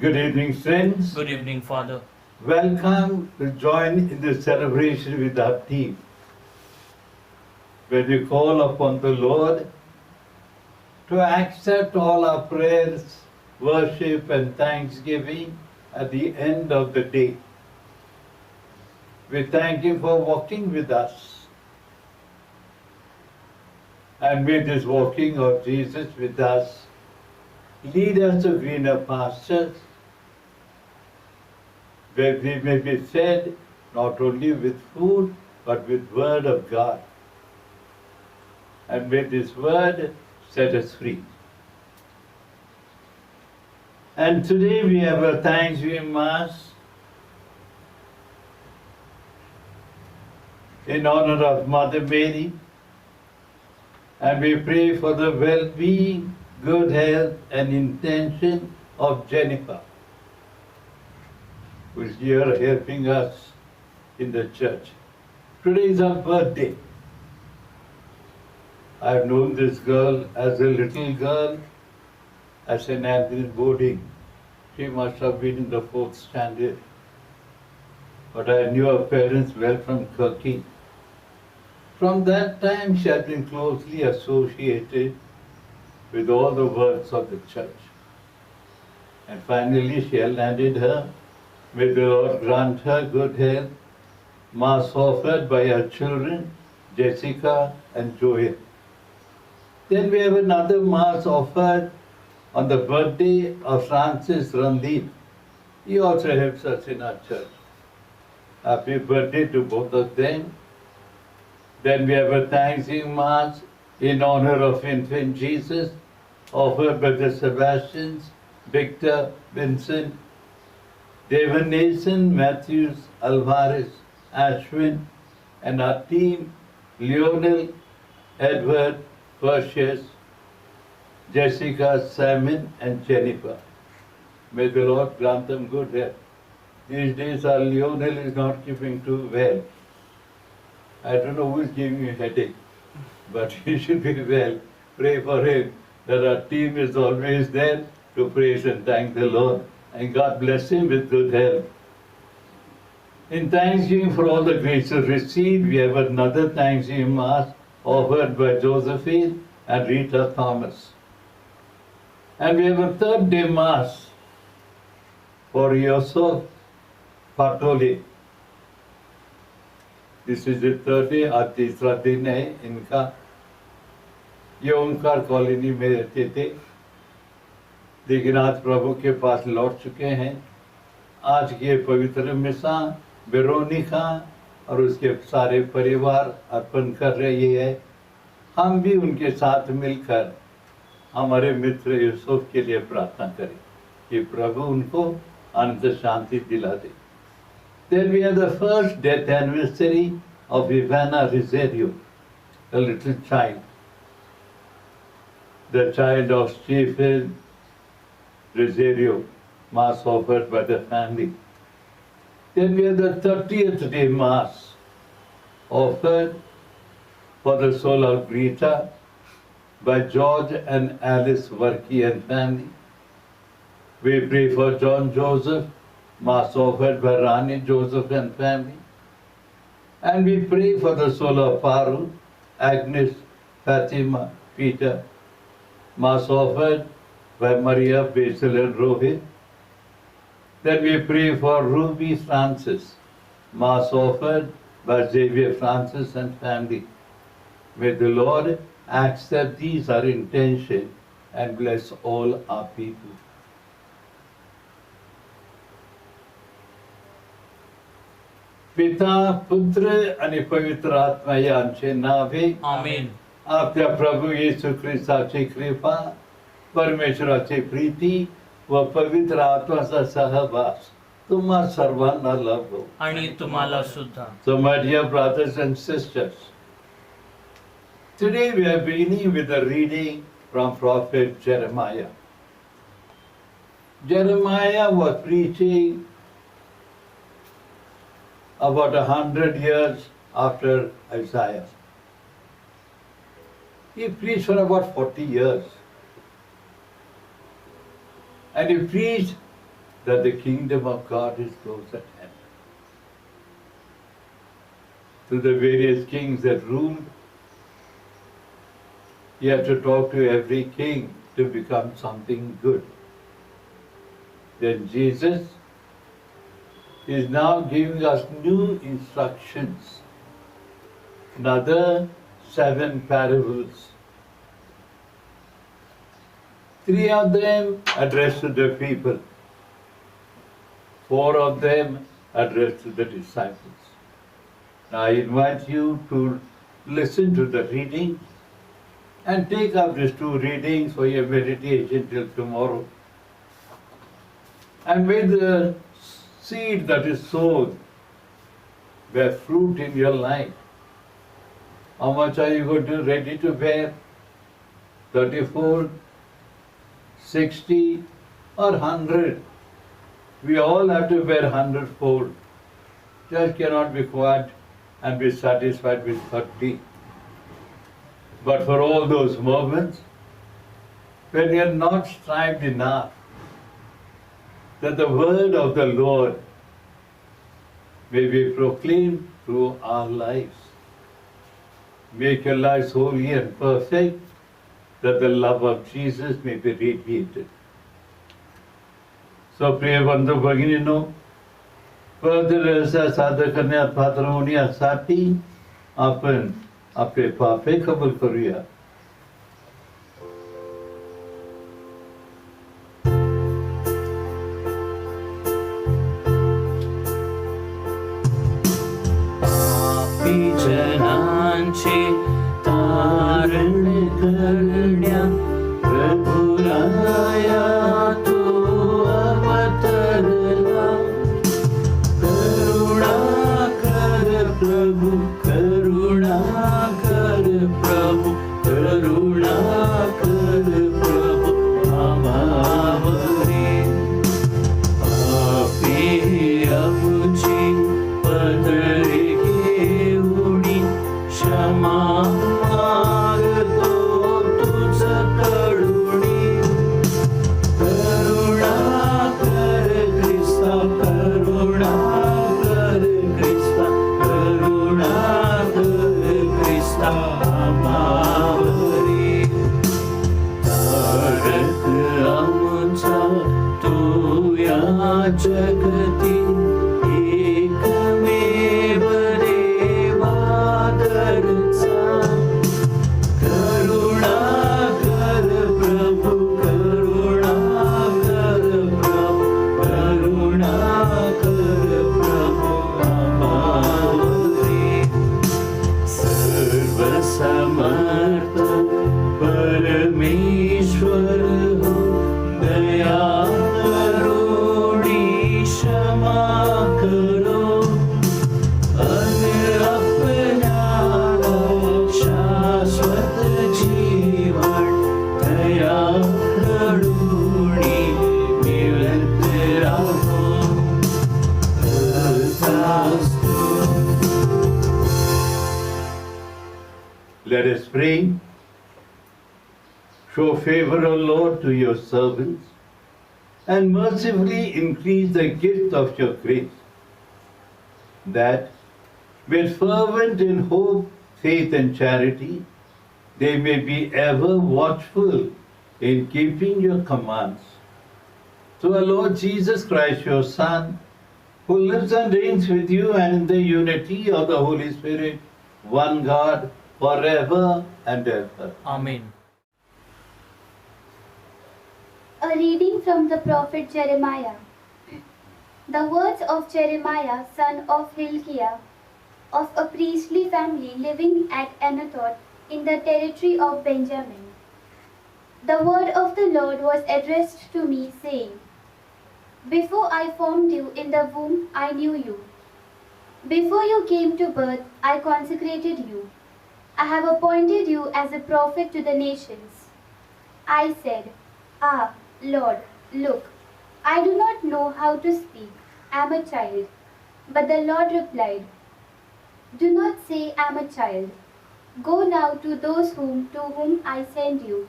Good evening, friends. Good evening, Father. Welcome to join in the celebration with our team. When we call upon the Lord to accept all our prayers, worship and thanksgiving at the end of the day. We thank Him for walking with us. And may this walking of Jesus with us lead us to greener pastures, where we may be fed not only with food, but with word of God. And may this word set us free. And today we have a Thanksgiving Mass in honor of Mother Mary. And we pray for the well-being, good health and intention of Jennifer, who is here helping us in the church. Today is her birthday. I've known this girl as a little girl at St. Anthony's boarding. She must have been in the 4th standard. but I knew her parents well from Turkey. From that time, she had been closely associated with all the works of the church. And finally, she had landed her. May the Lord grant her good health. Mass offered by her children, Jessica and Joel. Then we have another Mass offered on the birthday of Francis Randeep. He also helps us in our church. Happy birthday to both of them. Then we have a Thanksgiving Mass in honor of Infant Jesus, offered by the Sebastians, Victor, Vincent, David Nason, Matthews, Alvarez, Ashwin, and our team, Lionel, Edward, Perseus, Jessica, Simon, and Jennifer. May the Lord grant them good health. These days our Lionel is not keeping too well. I don't know who is giving him a headache, but he should be well. Pray for him that our team is always there to praise and thank the Lord. And God bless him with good health. In thanksgiving for all the graces received, we have another Thanksgiving Mass offered by Josephine and Rita Thomas. And we have a third day Mass for Yosef Patoli. This is the third day, आज तीसरा दिन है इनका। ये Omkar colony में रहते थे, लेकिन आज प्रभु के पास लौट चुके हैं। आज के पवित्र मिसा वेरोनिका और उसके सारे परिवार अर्पण कर रही है। हम भी उनके साथ मिलकर हमारे मित्र यूसुफ के लिए प्रार्थना करें कि प्रभु उनको अनंत शांति दिला दे। Then we have the first death anniversary of Ivana Rizerio, a little child, the child of Stephen Rizerio, Mass offered by the family. Then we have the 30th day Mass offered for the soul of Greta by George and Alice Workey and family. We pray for John Joseph, Mass offered by Rani Joseph and family. And we pray for the soul of Faru, Agnes, Fatima, Peter, Mass offered by Maria, Basil and Rohit. Then we pray for Ruby Francis, Mass offered by Xavier Francis and family. May the Lord accept these our intention and bless all our people. पिता पुत्र आणि पवित्र आत्मा यांचे नावे आमेन. आपल्या प्रभू येशू ख्रिस्ताची कृपा, परमेश्वराची प्रीती व पवित्र आत्म्याचा सहवास तुम्हा सर्वांना लाभो. आणि तुम्हाला सुद्धा. So my dear brothers and sisters, today we are beginning with a reading from Prophet Jeremiah. Jeremiah was preaching about 100 years after Isaiah. He preached for about 40 years. And he preached that the kingdom of God is close at hand. To the various kings that ruled, he had to talk to every king to become something good. Then Jesus is now giving us new instructions, another 7 parables. 3 of them addressed to the people, 4 of them addressed to the disciples. Now I invite you to listen to the reading and take up these 2 readings for your meditation till tomorrow. And may the seed that is sown bear fruit in your life. How much are you going to ready to bear? 30-fold, 60 or 100? We all have to bear 100-fold. Just cannot be quiet and be satisfied with 30. But for all those moments when you are not strived enough, that the word of the Lord may we proclaim through our lives. Make your lives holy and perfect, that the love of Jesus may be revealed. So, प्रिय बंधू भगिनीनो, पवित्र सादर करण्यात पात्र होण्यासाठी आपण आपले पापे कबूल करूया. जनांचे तारण करण्या प्रभुराया तू अवतरला. करुणा कर प्रभु, करुणा कर प्रभु, करुणा कर प्रभु आम्हावरी. पापी आमची पदरी क्षमा मागतो तुझ करुणी. करुणा कर ख्रिस्ता, करुणा कर ख्रिस्ता, करुणा कर ख्रिस्ता आम्हावरी. तारक आमचा तू या जगती एकमेव करुणा कर प्रभु, करुणा कर प्रभु, करुणा कर प्रभु आम्हावरी. सर्वसमर्थ परमेश्वर हो, दया करुणी क्षमा करो. शाश्वत जीवन दया करुणी मिळत राहो. Let us pray. Show favor, O Lord, to your servants, and mercifully increase the gift of your grace, that with fervent in hope, faith and charity, they may be ever watchful in keeping your commands. Through our Lord Jesus Christ, your Son, who lives and reigns with you and in the unity of the Holy Spirit, one God, forever and ever. Amen. A reading from the prophet Jeremiah. The words of Jeremiah, son of Hilkiah, of a priestly family living at Anathoth in the territory of Benjamin. The word of the Lord was addressed to me, saying, Before I formed you in the womb, I knew you. Before you came to birth, I consecrated you. I have appointed you as a prophet to the nations. I said, Ah, Lord, look, I do not know how to speak. I am a child. But the Lord replied, Do not say I am a child. Go now to those to whom I send you,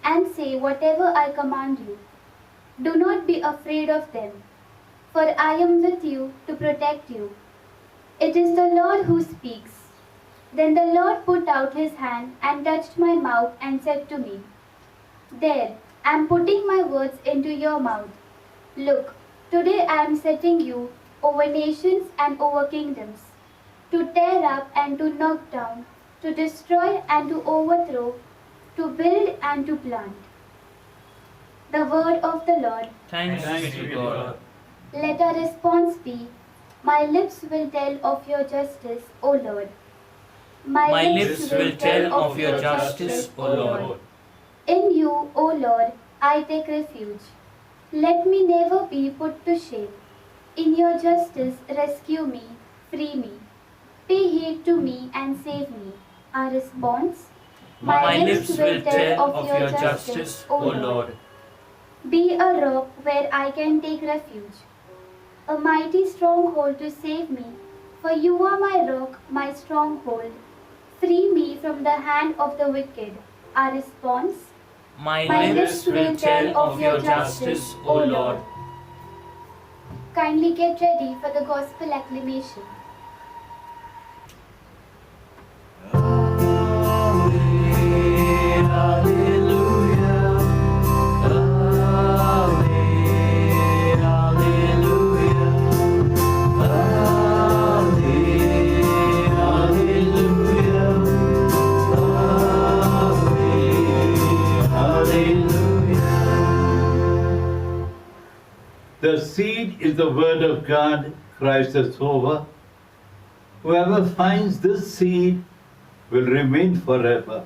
and say whatever I command you. Do not be afraid of them, for I am with you to protect you. It is the Lord who speaks. Then the Lord put out his hand and touched my mouth and said to me, There, I am putting my words into your mouth. Look, today I am setting you over nations and over kingdoms, to tear up and to knock down, to destroy and to overthrow, to build and to plant. The word of the Lord. Thanks be to God. Let our response be, My lips will tell of your justice, O Lord. My lips will tell of your justice, O Lord. In you, O Lord, I take refuge. Let me never be put to shame. In your justice, rescue me, free me. Pay heed to me and save me. Our response? My lips will tell of your justice, O Lord. Be a rock where I can take refuge, a mighty stronghold to save me, for you are my rock, my stronghold. Free me from the hand of the wicked. Our response? My lips will tell of your justice, O Lord. kindly get ready for the gospel acclamation. The seed is the word of God, Christ the sower. Whoever finds this seed will remain forever.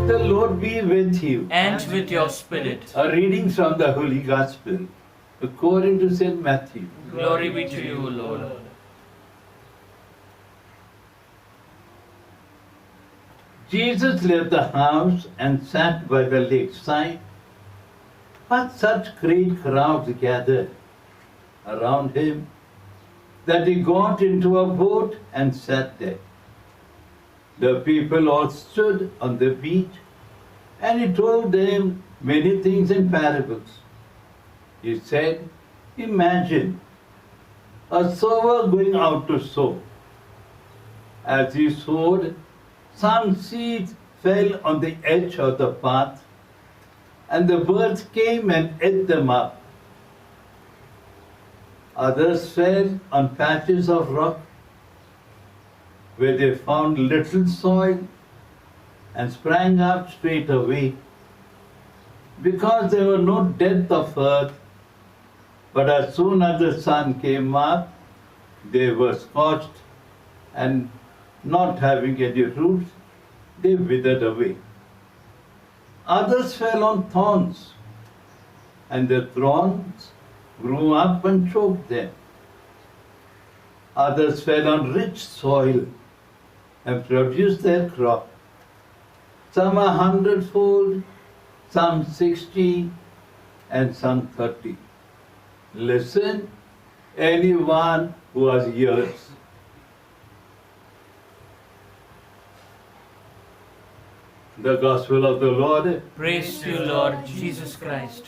The Lord be with you. And with your spirit. A reading from the Holy Gospel according to St. Matthew. Glory be to you, Lord. Jesus left the house and sat by the lakeside, but such great crowds gathered around him that he got into a boat and sat there. The people all stood on the beach, and he told them many things in parables. He said, "Imagine a sower going out to sow. As he sowed, some seeds fell on the edge of the path, and the birds came and ate them up. Others fell on patches of rock, where they found little soil and sprang up straight away, because there was no depth of earth. But as soon as the sun came up, they were scorched, and not having any roots, they withered away. Others fell on thorns, and the thorns grew up and choked them. Others fell on rich soil and produced their crop, some 100-fold, some 60, and some 30. Listen, anyone who has ears. The Gospel of the Lord. Praise to you, Lord Jesus Christ.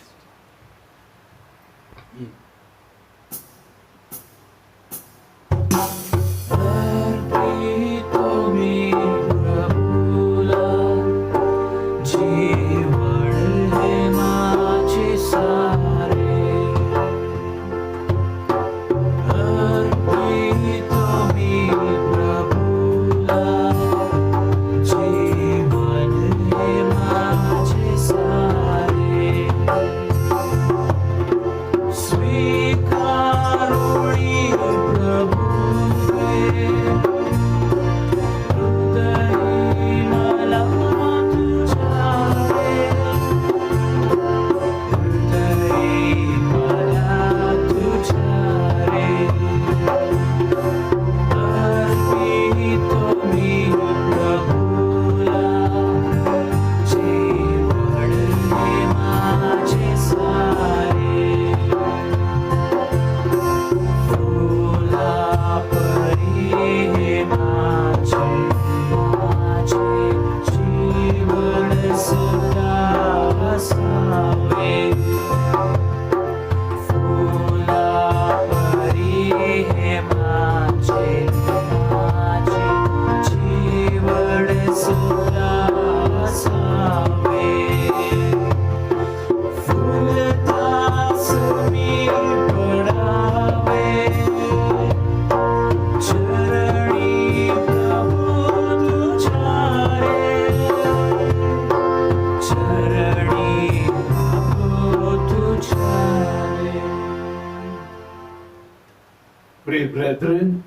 Pray, brethren,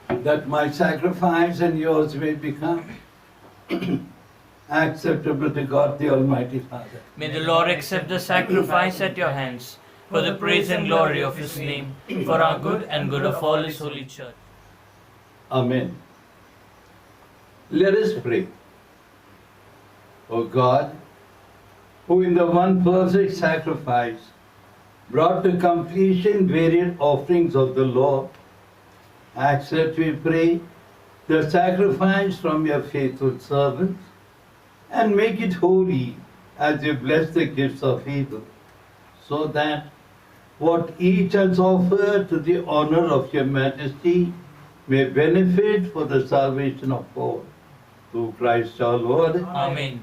that my sacrifice and yours may become acceptable to God the Almighty Father. May the Lord accept the sacrifice at your hands for the praise and glory of His name, for our good and good of all His holy church. Amen. Let us pray. O God, who in the one perfect sacrifice brought to completion varied offerings of the law, accept, we pray, the sacrifice from your faithful servants and make it holy as you bless the gifts of evil, so that what each has offered to the honor of your majesty may benefit for the salvation of all. Through Christ our Lord. Amen.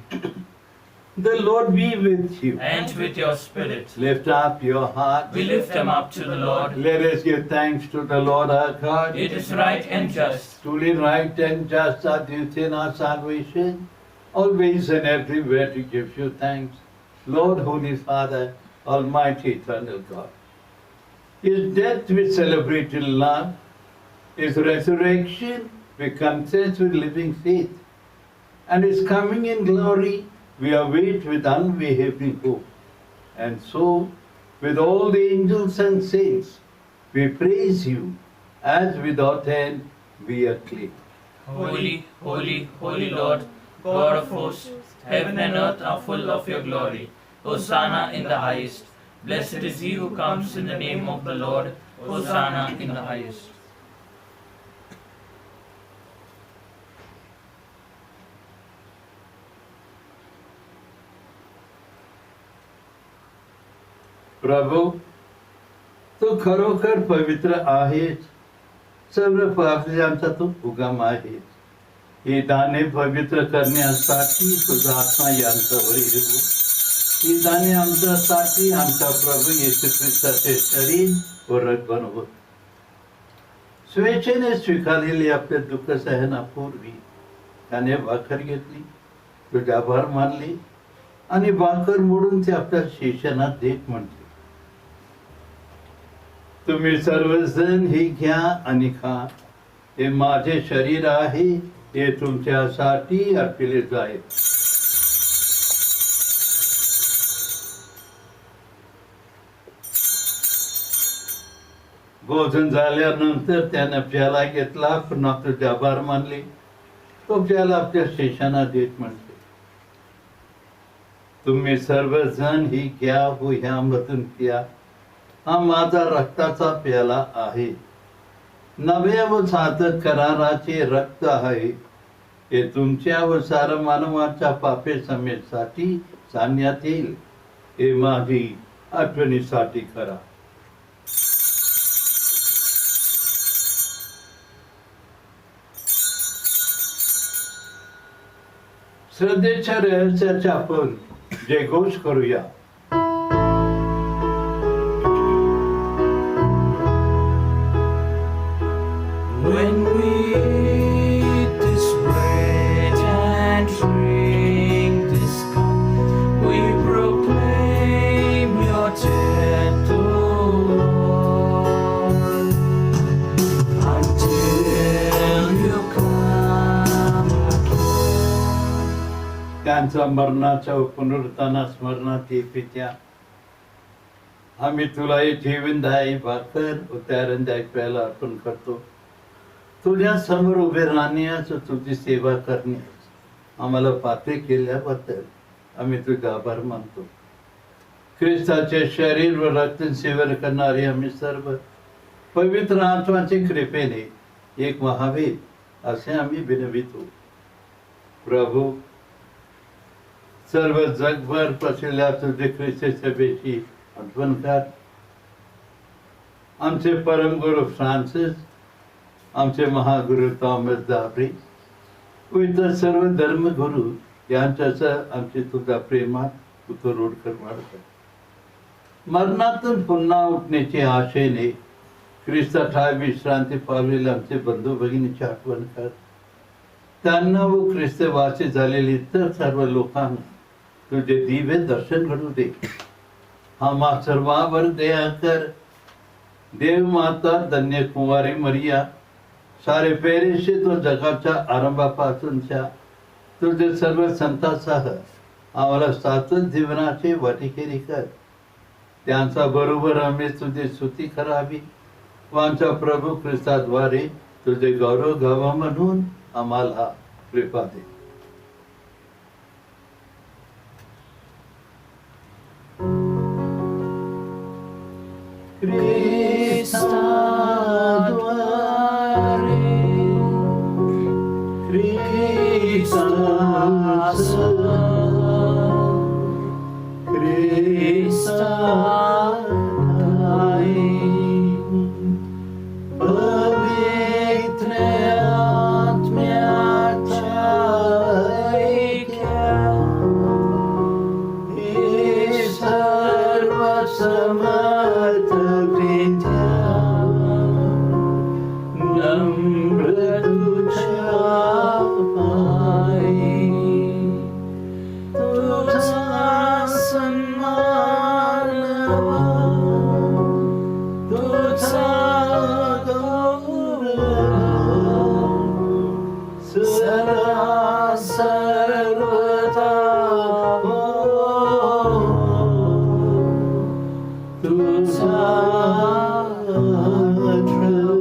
The Lord be with you. And with your spirit. Lift up your heart. We lift them up to the Lord. Let us give thanks to the Lord our God. It is right and just. Truly right and just are duty in our salvation, always and everywhere to give you thanks. Lord, Holy Father, Almighty, Eternal God. His death we celebrate in love. His resurrection we confess with living faith. And His coming in glory we await with unwavering hope. And so, with all the angels and saints, we praise you as without end we acclaim. Holy, holy, holy Lord, God of hosts, heaven and earth are full of your glory. Hosanna in the highest. Blessed is he who comes in the name of the Lord. Hosanna in the highest. प्रभु, तू खरोखर पवित्र आहेस, सर्व पापांचा तू उगम आहेस. हे दाणे पवित्र करण्यासाठी तुझा आत्मा यांच्यावर येऊ. ही दाणे आमच्यासाठी आमचा प्रभू येशू ख्रिस्ताचे शरीर व रक्त बनव. स्वेच्छेने स्वीकारलेली आपले दुःख सहनापूर्वी त्याने भाकर घेतली, तुझे आभार मानले आणि भाकर मोडून ते आपल्या शिष्यांना देत म्हटले, तुम्ही सर्वजण हे घ्या आणि खा. हे माझे शरीर आहे, हे तुमच्यासाठी अर्पिले जाईल. भोजन झाल्यानंतर त्याने प्याला घेतला, पुन्हा तुझे आभार मानले, तो प्याला आपल्या शिष्यांना देत म्हटले, तुम्ही सर्वजण ही घ्या व ह्यामधून प्या. हा माझा रक्ताचा प्याला आहे, नव्या व सातत कराराचे रक्त आहे. हे तुमच्या व सार मानवाच्या पापे समेसाठी सांगण्यात येईल. हे माझी आठवणीसाठी करा. श्रद्धेच्या रहस्याचे आपण जयघोष करूया. When we eat this bread and drink this cup, we proclaim your death, O Lord, until you come again. त्यांच्या मरणाच्या व पुनरुत्थाना स्मरणात ये पित्या, आम्ही तुला हे जीवनदायी भाकर व त्यारंदायी प्याला अर्पण करतो. तुझ्या समोर उभे राहण्यास व तुझी सेवा करण्यास आम्हाला पात्र केल्याबद्दल आम्ही तुझे आभार मानतो. ख्रिस्ताचे शरीर व रक्त सेवन करणारे आम्ही सर्व पवित्र आत्म्याच्या कृपेने एक व्हावे असे आम्ही विनवितो. प्रभू, सर्व जगभर पसरलेल्या तुझे ख्रिस्ती सभेची आठवण कर. आमचे परमगुरु फ्रान्सिस, आमचे महागुरु थॉमस दाबरे व इतर सर्व धर्मगुरु यांच्यासह आमचे तुझा प्रेमात उतरोड करणार. मरणातून पुन्हा उठण्याची आशेने ख्रिस्ता विश्रांती पावलेले आमचे बंधू भगिनीची आठवण कर. त्यांना व ख्रिस्तवासी झालेले इतर सर्व लोकांना तुझे दिव्य दर्शन घडू दे. आम्हा सर्वांवर दया कर. देव माता, धन्य कुंवारी मरिया, सारे पेरेशे तो जगाच्या आरंभापासूनच्या तुझे सर्व संतांसह आम्हाला सातत जीवनाचे वाटेकरी कर. त्यांचा बरोबर आम्ही तुझी स्तुती करावी व आमच्या प्रभू ख्रिस्ताद्वारे तुझे गौरव गावा म्हणून आम्हाला कृपा दे. Christa dware, Christa Christa पवित्र आत्म्याच्या ऐक्यात हे सर्व समर्थ विद्या नम्र तुझ्या पायी तुझा सन्मान तुझा सदा सर्वदा तुझा ध्रुव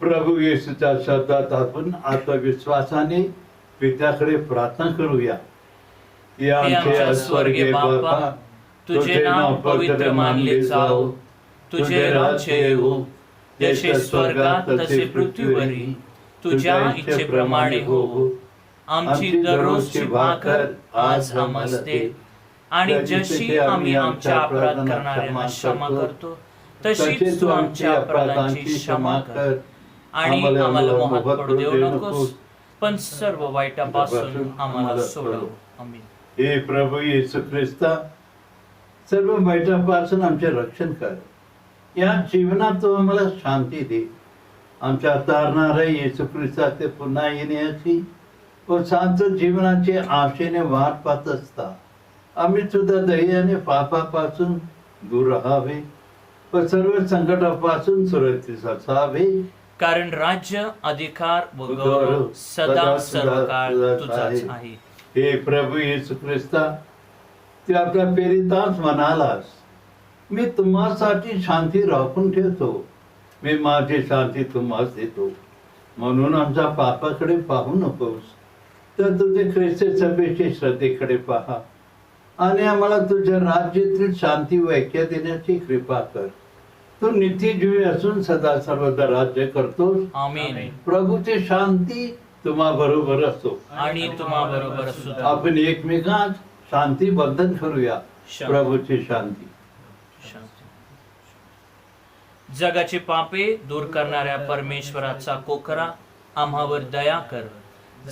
प्रभू येशूच्या शब्दात आपण आत्मविश्वासाने पित्याकडे प्रार्थना करूया. हे आमचे स्वर्गीय बापा, तुझे नाव पवित्र मानले जाओ, तुझे राज्य येवो, जसे स्वर्गात तसे पृथ्वीवरही तुझ्या इच्छेप्रमाणे होवो. आमची दररोजची भाकर आज आम्हाला दे, आणि जशी आम्ही आमच्या अपराध करणाऱ्यांना क्षमा करतो, तशीच तू आमच्या अपराधांची क्षमा कर, आणि आम्हाला मोहात पडू देऊ नकोस, पण सर्व वाईटापासून आम्हाला सोडव. आमीन. हे प्रभू येशू ख्रिस्ता, सर्व वाईटापासून आमचे रक्षण कर. या जीवनात तू आम्हाला शांती दे. आमच्या तारणाऱ्या येशू ख्रिस्ताचे पुन्हा येण्याची व शांत जीवनाची आशेने वाट पाहत असता आम्ही सुद्धा दह्याने पापापासून दूर राहावे व सर्व संकटापासून सुरक्षित असावे. कारण राज्य, अधिकार व गौरव सदा सर्वकाळ तुझाच आहे. हे प्रभू येशू ख्रिस्ता, ते आपल्या प्रेरितास म्हणालास, मी तुम्हासाठी शांती राखून ठेवतो, मी माझी शांती तुम्हास देतो. म्हणून आमच्या पापाकडे पाहू नकोस, तर तुझे ख्रिस्ती सभेच्या श्रद्धेकडे पहा आणि आम्हाला तुझ्या राज्यातील शांती व ऐक्य देण्याची कृपा कर. तू नित्यजीवी असून सदा सर्वदा राज्य करतोस. आमीन. प्रभूची शांती तुम्हा बरोबर असो आणि तुम्हा बरोबर सुद्धा. आपण एकमेकांत शांती बंधन करूया. प्रभूची शांती. जगाची पापे दूर करणाऱ्या परमेश्वराचा कोकरा आम्हावर दया कर.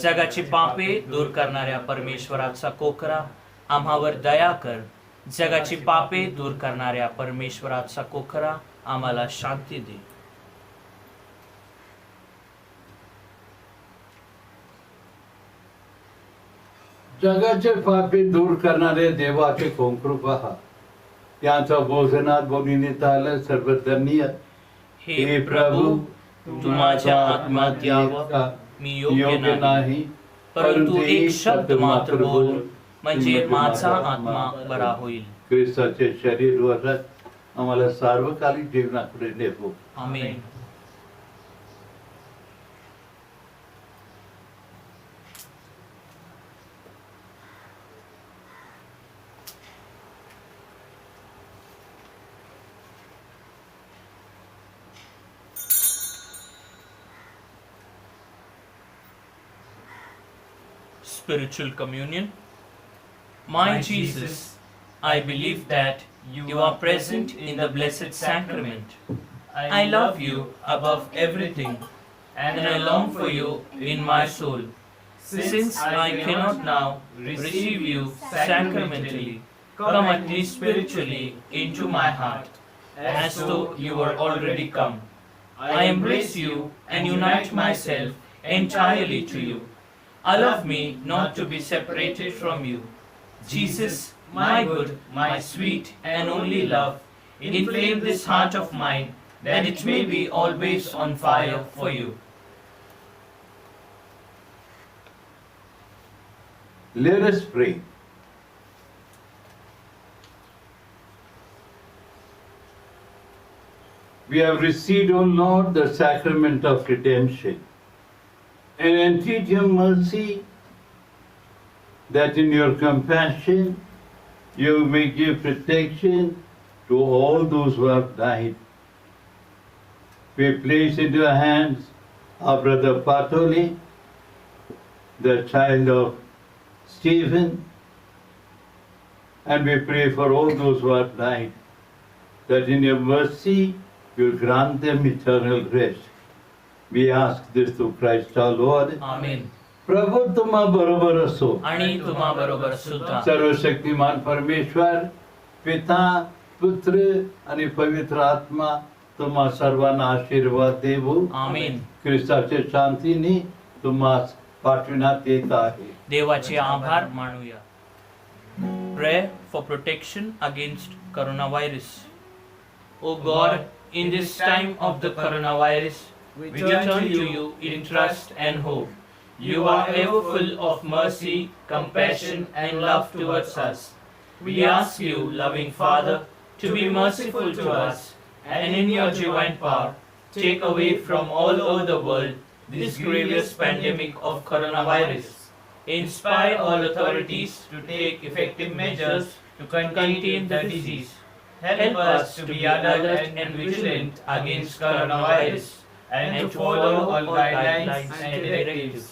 जगाची पापे दूर करणाऱ्या परमेश्वराचा कोकरा आम्हावर दया कर. जगाची पापे दूर करणाऱ्या परमेश्वराचा कोकरा आम्हाला शांती दे. जगाचे पापे दूर करणारे देवाचे कोंकरू पहा. त्यांचा भोजनात बोलविण्यात आलं सर्वधन्य. हे प्रभू, तू माझ्या आत्म्यात यावं मी योग्य नाही, परंतु एक शब्द मात्र बोल, म्हणजे माझा आत्मा बरा होईल. ख्रिस्ताचे शरीर व रक्त आम्हाला सार्वकालिक जीवनाकडे नेतो. आमेन. Spiritual communion. My Jesus, I believe that you are present in the blessed sacrament. I love you above everything, and I long for you in my soul. Since I cannot now receive you sacramentally, come at least spiritually into my heart, as though you were already come. I embrace you and unite myself entirely to you. Allow me not to be separated from you. Jesus, my good, my sweet and only love, inflame this heart of mine, that it may be always on fire for you. Let us pray. we have received, O Lord, the sacrament of redemption, and entreat your mercy that in your compassion you may give protection to all those who have died. We place into your hands our brother Patoli, the child of Stephen, and we pray for all those who have died, that in your mercy you will grant them eternal rest. We ask this through Christ our Lord. आमेन. प्रभु तुम्हा बरोबर असो. आणि तुम्हा बरोबर सुद्धा. सर्वशक्तिमान परमेश्वर, पिता, पुत्र आणि पवित्र आत्मा तुम्हा सर्वांना आशीर्वाद देवो. आमेन. ख्रिस्ताच्या शांतीने तुम्हास पाठविण्यात येत आहे. देवाचे आभार मानूया. Prayer for protection against coronavirus. O God, in this time of the coronavirus, we turn to you in trust and hope. You are ever full of mercy, compassion, and love towards us. We ask you, loving Father, to be merciful to us, and in your divine power, take away from all over the world this grievous pandemic of coronavirus. Inspire all authorities to take effective measures to contain the disease. Help us to be alert and vigilant against coronavirus and to follow all guidelines and directives.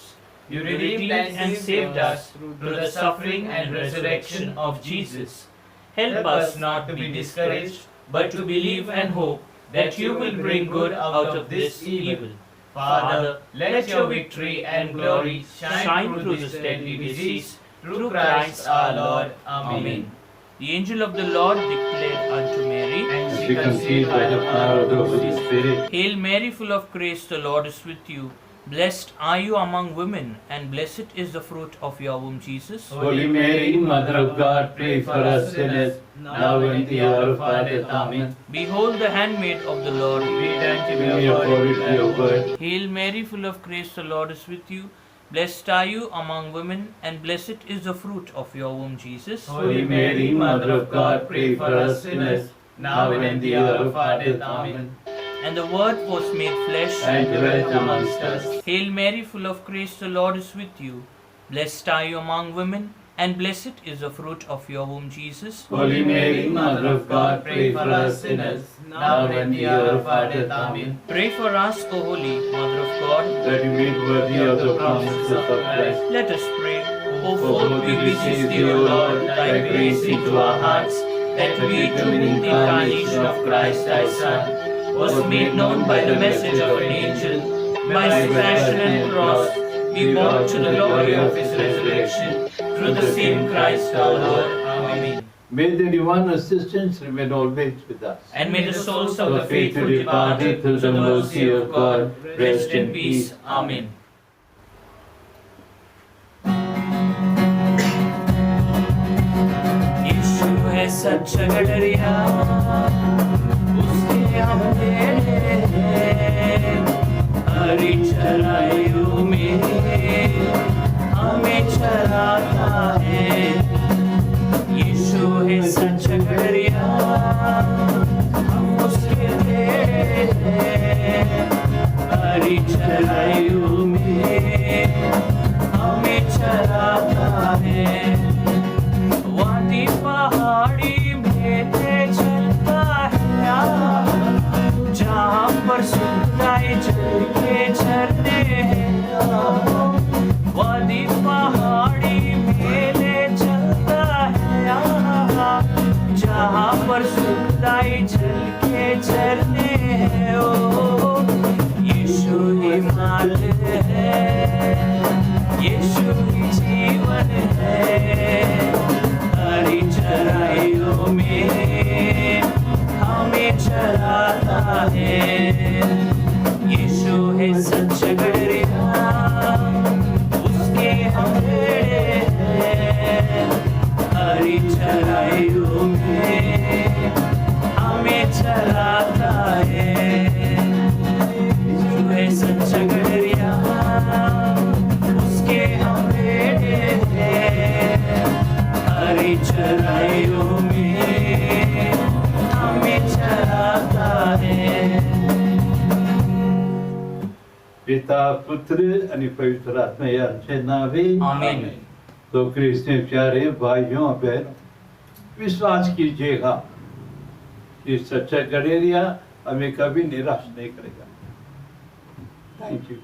You redeemed and saved us through the suffering and resurrection of Jesus. Help us not to be discouraged, but to believe and hope that you will bring good out of this evil. Father, let your victory and glory shine through this deadly disease, through Christ our Lord. Amen. The angel of the Lord declared unto Mary, And she conceived by the power of the Holy Spirit. Hail Mary, full of grace, the Lord is with you. Blessed are you among women, and blessed is the fruit of your womb, Jesus. Holy Mary, Mother of God, pray for us sinners, now and at the hour of our death. Amen. Behold the handmaid of the Lord. Read unto me according to your word. Hail Mary, full of grace, the Lord is with you. Blessed are you among women, and blessed is the fruit of your womb, Jesus. Holy Mary, Mother of God, pray for us sinners, now and at the hour of our death. Amen. And the Word was made flesh And dwelt amongst us. Hail Mary, full of grace, the Lord is with you. Blessed are you among women, and blessed is the fruit of your womb, Jesus. Holy Mary, Mother of God, pray for us sinners, now and at the hour of our death. Amen. Pray for us, O Holy Mother of God. That we may be worthy of the promises of Christ. Let us pray. O forth we beseech thee, O Lord, thy grace into our hearts, that we too in the incarnation of Christ thy Son was made known by the message of an angel, by his passion and cross, be brought to the glory of his resurrection, through the same Christ our Lord. Amen. May the divine assistance remain always with us. And may the souls of the faithful departed through the mercy of God rest in peace. Amen. यीशु है सच्चा गडरिया, उसके हम तेरे हरी चराइयों में हमें चराता है. यीशु है सच्चा गडरिया, हम उसके तेरे हरी चराइयों में हमें चराता है. वादी पहाड़ी में चलता है, जहाँ पर सुनाई जल के झरने हैं. वादी पहाड़ी में चलता है, जहाँ पर सुनाई जल के झरने हैं. ओ यीशु ही मार्ग है, यीशु ही जीवन है. हरी चराइयों में हमें चराता है. यीशु है सच्चा गडरिया, उसके हम भेड़े हैं. हरी चराइयों में हमें चराता है. यीशु है सच्चा गडरिया, उसके हम भेड़े हैं. हरी चराइयों में हमें चराता है. पिता पुत्र आणि पवित्र आत्मा यांचे नावे आमीन। तो क्रिस्ती प्यारे भाइयों और बहनों, विश्वास कीजिएगा कि सच्चा गडेरिया हमें कभी निराश नहीं करेगा। Thank you.